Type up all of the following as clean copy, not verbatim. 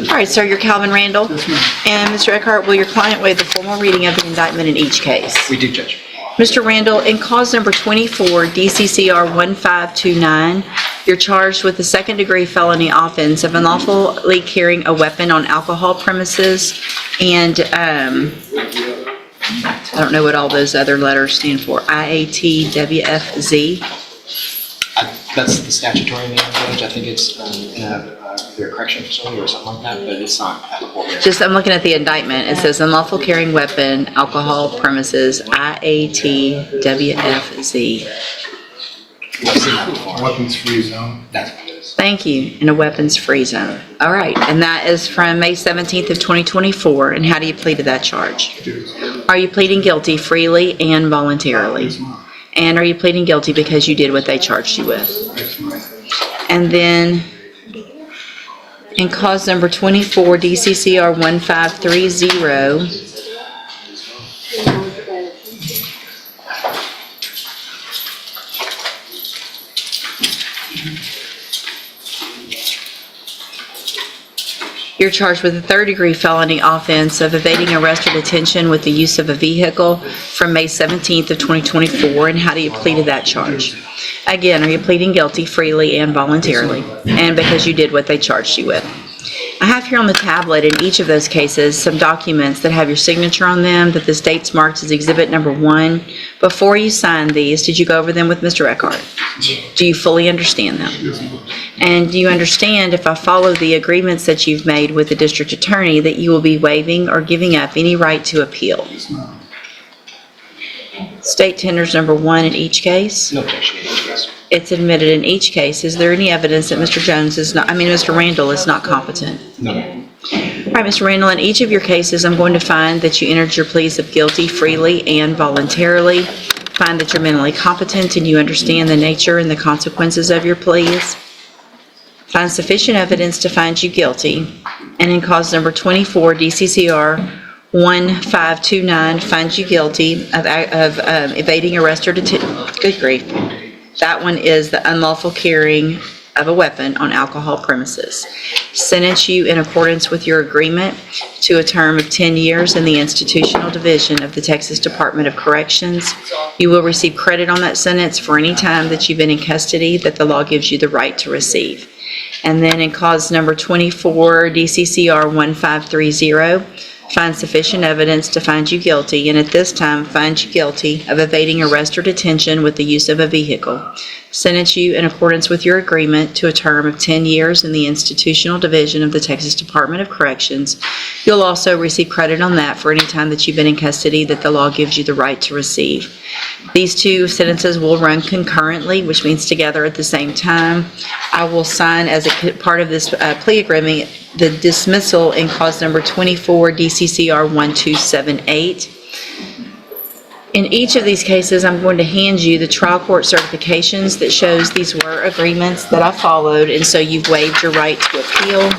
All right, sir, you're Calvin Randall. And Mr. Eckhart, will your client waive the formal reading of the indictment in each case? We do, Judge. Mr. Randall, in cause number 24, DCCR 1529, you're charged with the second-degree felony offense of unlawfully carrying a weapon on alcohol premises, and I don't know what all those other letters stand for. IATWFZ. That's the statutory name, Judge. I think it's either a correction facility or something like that, but it's not applicable here. Just, I'm looking at the indictment. It says unlawful carrying weapon, alcohol premises, IATWFZ. I've seen that before. Weapons-free zone. That's what it is. Thank you, in a weapons-free zone. All right, and that is from May 17th of 2024, and how do you plead to that charge? Are you pleading guilty freely and voluntarily? And are you pleading guilty because you did what they charged you with? And then, in cause number 24, DCCR 1530, you're charged with a third-degree felony offense of evading arrest or detention with the use of a vehicle from May 17th of 2024, and how do you plead to that charge? Again, are you pleading guilty freely and voluntarily, and because you did what they charged you with? I have here on the tablet in each of those cases some documents that have your signature on them, that the state's marked as Exhibit Number 1. Before you signed these, did you go over them with Mr. Eckhart? Do you fully understand them? And do you understand, if I follow the agreements that you've made with the district attorney, that you will be waiving or giving up any right to appeal? State tenders number 1 in each case? No objection in each case. It's admitted in each case. Is there any evidence that Mr. Randall is not competent? No. All right, Mr. Randall, in each of your cases, I'm going to find that you entered your pleas of guilty freely and voluntarily, find that you're mentally competent and you understand the nature and the consequences of your pleas, find sufficient evidence to find you guilty, and in cause number 24, DCCR 1529, finds you guilty of evading arrest or detention. Good grief. That one is the unlawful carrying of a weapon on alcohol premises. Sentence you in accordance with your agreement to a term of 10 years in the institutional division of the Texas Department of Corrections. You will receive credit on that sentence for any time that you've been in custody that the law gives you the right to receive. And then in cause number 24, DCCR 1530, find sufficient evidence to find you guilty, and at this time find you guilty of evading arrest or detention with the use of a vehicle. Sentence you in accordance with your agreement to a term of 10 years in the institutional division of the Texas Department of Corrections. You'll also receive credit on that for any time that you've been in custody that the law gives you the right to receive. These two sentences will run concurrently, which means together at the same time. I will sign as a part of this plea agreement the dismissal in cause number 24, DCCR 1278. In each of these cases, I'm going to hand you the trial court certifications that shows these were agreements that I followed, and so you've waived your right to appeal.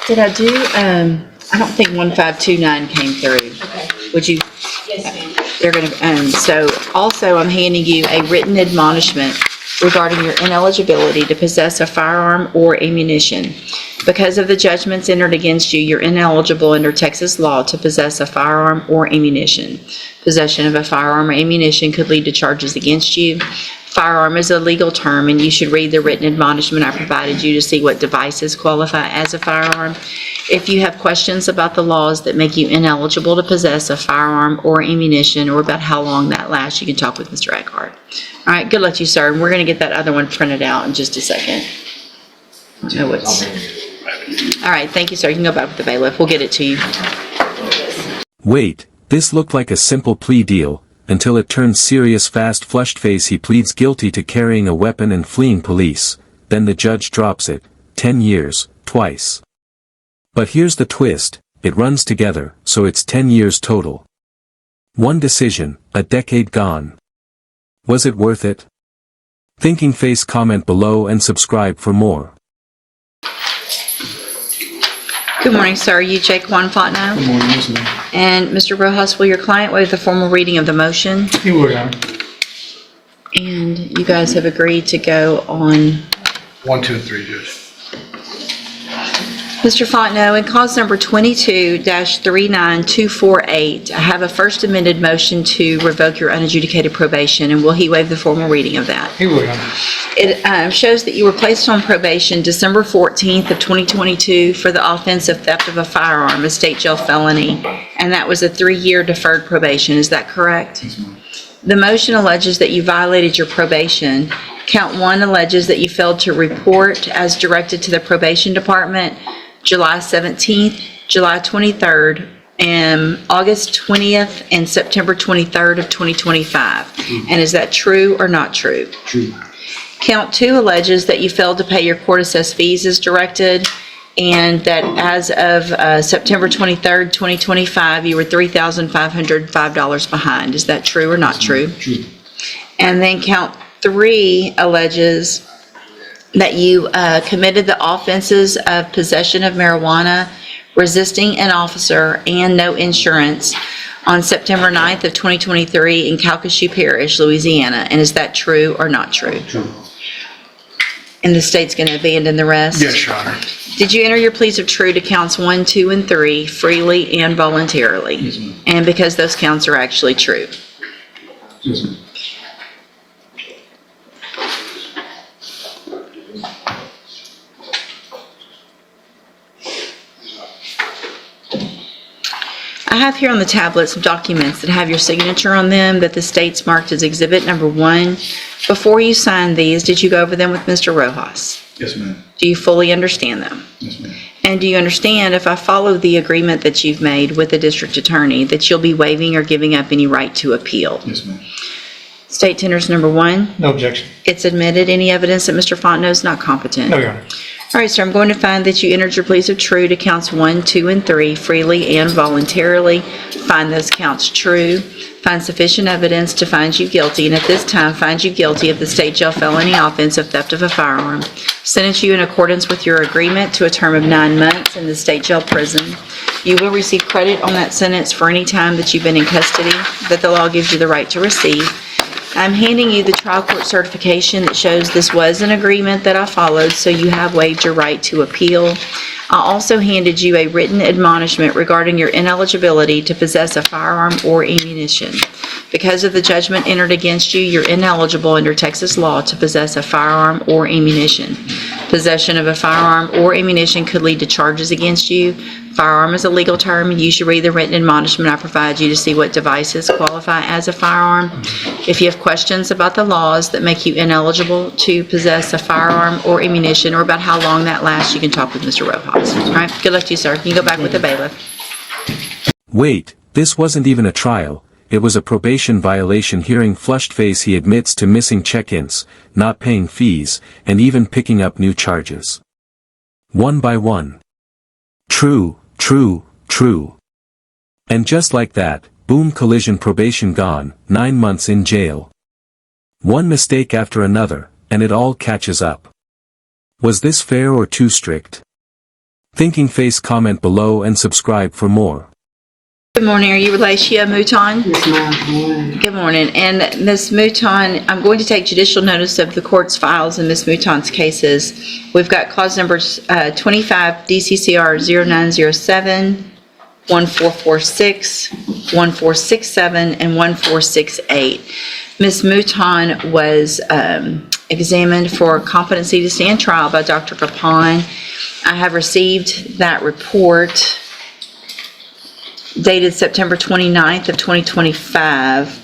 Did I do, I don't think 1529 came through. Okay. Would you? Yes, ma'am. They're going to, so also I'm handing you a written admonishment regarding your ineligibility to possess a firearm or ammunition. Because of the judgments entered against you, you're ineligible under Texas law to possess a firearm or ammunition. Possession of a firearm or ammunition could lead to charges against you. Firearm is a legal term, and you should read the written admonishment I provided you to see what devices qualify as a firearm. If you have questions about the laws that make you ineligible to possess a firearm or ammunition, or about how long that lasts, you can talk with Mr. Eckhart. All right, good luck to you, sir. And we're going to get that other one printed out in just a second. I don't know what's... All right, thank you, sir. You can go back with the bailiff. We'll get it to you. Wait, this looked like a simple plea deal, until it turned serious. Fast flushed face. He pleads guilty to carrying a weapon and fleeing police, then the judge drops it, 10 years, twice. But here's the twist, it runs together, so it's 10 years total. One decision, a decade gone. Was it worth it? Thinking face. Comment below and subscribe for more. Good morning, sir. You Jake Juan Fontenot? Good morning, yes, ma'am. And Mr. Rojas, will your client waive the formal reading of the motion? You would, Your Honor. And you guys have agreed to go on 1, 2, and 3, Judge. Mr. Fontenot, in cause number 22-39248, I have a first amended motion to revoke your unadjudicated probation, and will he waive the formal reading of that? He will, Your Honor. It shows that you were placed on probation December 14th of 2022 for the offense of theft of a firearm, a state jail felony, and that was a 3-year deferred probation. Is that correct? Yes, ma'am. The motion alleges that you violated your probation. Count 1 alleges that you failed to report as directed to the probation department July 17th, July 23rd, and August 20th, and September 23rd of 2025. And is that true or not true? True. Count 2 alleges that you failed to pay your court-assessed fees as directed, and that as of September 23rd, 2025, you were $3,505 behind. Is that true or not true? True. And then count 3 alleges that you committed the offenses of possession of marijuana, resisting an officer, and no insurance on September 9th of 2023 in Calcasieu Parish, Louisiana. And is that true or not true? True. And the state's going to abandon the rest? Yes, Your Honor. Did you enter your pleas of true to counts 1, 2, and 3 freely and voluntarily? Yes, ma'am. And because those counts are actually true? Yes, ma'am. I have here on the tablet some documents that have your signature on them that the state's marked as Exhibit Number 1. Before you signed these, did you go over them with Mr. Rojas? Yes, ma'am. Do you fully understand them? Yes, ma'am. And do you understand, if I follow the agreement that you've made with the district attorney, that you'll be waiving or giving up any right to appeal? Yes, ma'am. State tenders number 1, No objection. it's admitted. Any evidence that Mr. Fontenot is not competent? No, Your Honor. All right, sir, I'm going to find that you entered your pleas of true to counts 1, 2, and 3 freely and voluntarily. Find those counts true. Find sufficient evidence to find you guilty, and at this time, find you guilty of the state jail felony offense of theft of a firearm. Sentence you in accordance with your agreement to a term of 9 months in the state jail prison. You will receive credit on that sentence for any time that you've been in custody that the law gives you the right to receive. I'm handing you the trial court certification that shows this was an agreement that I followed, so you have waived your right to appeal. I also handed you a written admonishment regarding your ineligibility to possess a firearm or ammunition. Because of the judgment entered against you, you're ineligible under Texas law to possess a firearm or ammunition. Possession of a firearm or ammunition could lead to charges against you. Firearm is a legal term, and you should read the written admonishment I provide you to see what devices qualify as a firearm. If you have questions about the laws that make you ineligible to possess a firearm or ammunition, or about how long that lasts, you can talk with Mr. Rojas. All right, good luck to you, sir. You can go back with the bailiff. Wait, this wasn't even a trial. It was a probation violation. Hearing flushed face, he admits to missing check-ins, not paying fees, and even picking up new charges. One by one. True, true, true. And just like that, boom, collision, probation gone, 9 months in jail. One mistake after another, and it all catches up. Was this fair or too strict? Thinking face, comment below and subscribe for more. Good morning. Are you Relatia Mouton? Yes, ma'am. Good morning. Good morning. And Ms. Mouton, I'm going to take judicial notice of the court's files in Ms. Mouton's cases. We've got clause numbers 25 DCCR 0907, 1446, 1467, and 1468. Ms. Mouton was examined for competency to stand trial by Dr. Capon. I have received that report dated September 29th of 2025,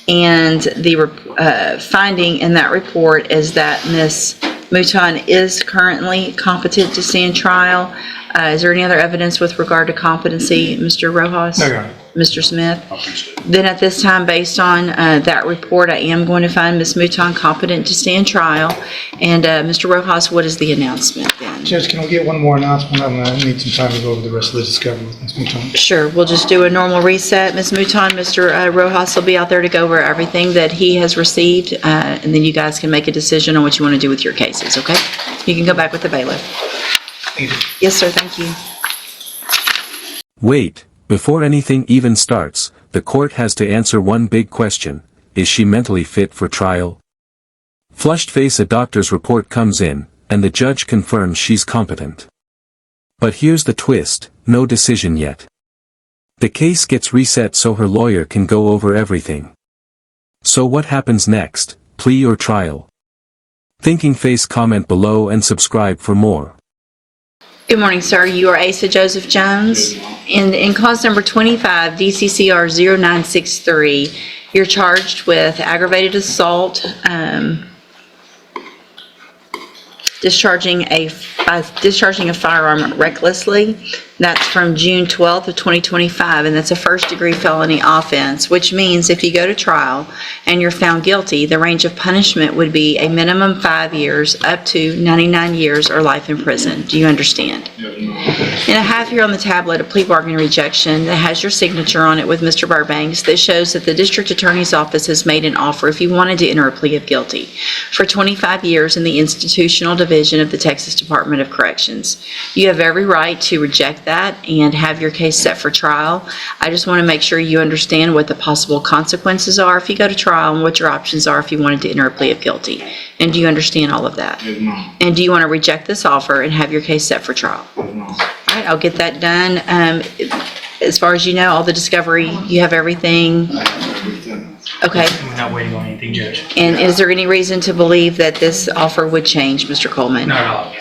and the finding in that report is that Ms. Mouton is currently competent to stand trial. Is there any other evidence with regard to competency, Mr. Rojas? No, Your Honor. Mr. Smith? Understood. Then at this time, based on that report, I am going to find Ms. Mouton competent to stand trial. And Mr. Rojas, what is the announcement then? Judge, can we get one more announcement? I'm going to need some time to go over the rest of the discovery with Ms. Mouton. Sure, we'll just do a normal reset. Ms. Mouton, Mr. Rojas will be out there to go over everything that he has received, and then you guys can make a decision on what you want to do with your cases, okay? You can go back with the bailiff. Thank you. Yes, sir, thank you. Wait, before anything even starts, the court has to answer one big question. Is she mentally fit for trial? Flushed face, a doctor's report comes in, and the judge confirms she's competent. But here's the twist, no decision yet. The case gets reset so her lawyer can go over everything. So what happens next, plea or trial? Thinking face, comment below and subscribe for more. Good morning, sir. You are Asa Joseph Jones. In cause number 25, DCCR 0963, you're charged with aggravated assault, discharging a firearm recklessly. That's from June 12th of 2025, and that's a first-degree felony offense, which means if you go to trial and you're found guilty, the range of punishment would be a minimum 5 years up to 99 years or life in prison. Do you understand? And I have here on the tablet a plea bargain rejection that has your signature on it with Mr. Burbanks that shows that the district attorney's office has made an offer if you wanted to enter a plea of guilty for 25 years in the institutional division of the Texas Department of Corrections. You have every right to reject that and have your case set for trial. I just want to make sure you understand what the possible consequences are if you go to trial and what your options are if you wanted to enter a plea of guilty. And do you understand all of that? Yes, ma'am. And do you want to reject this offer and have your case set for trial? Yes, ma'am. All right, I'll get that done. As far as you know, all the discovery, you have everything? I have everything. Okay. We're not waiting on anything, Judge. And is there any reason to believe that this offer would change, Mr. Coleman? Not at all.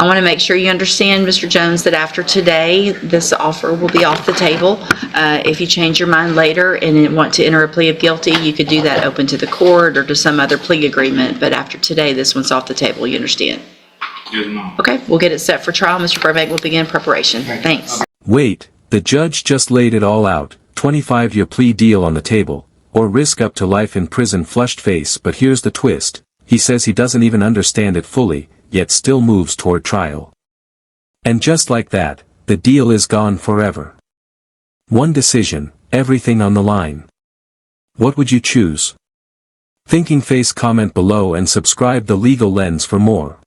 I want to make sure you understand, Mr. Jones, that after today, this offer will be off the table. If you change your mind later and want to enter a plea of guilty, you could do that open to the court or to some other plea agreement. But after today, this one's off the table. You understand? Yes, ma'am. Okay, we'll get it set for trial. Mr. Burbank will begin preparation. Thanks. Wait, the judge just laid it all out, 25-year plea deal on the table, or risk up to life in prison. Flushed face, but here's the twist. He says he doesn't even understand it fully, yet still moves toward trial. And just like that, the deal is gone forever. One decision, everything on the line. What would you choose? Thinking face, comment below and subscribe the Legal Lens for more.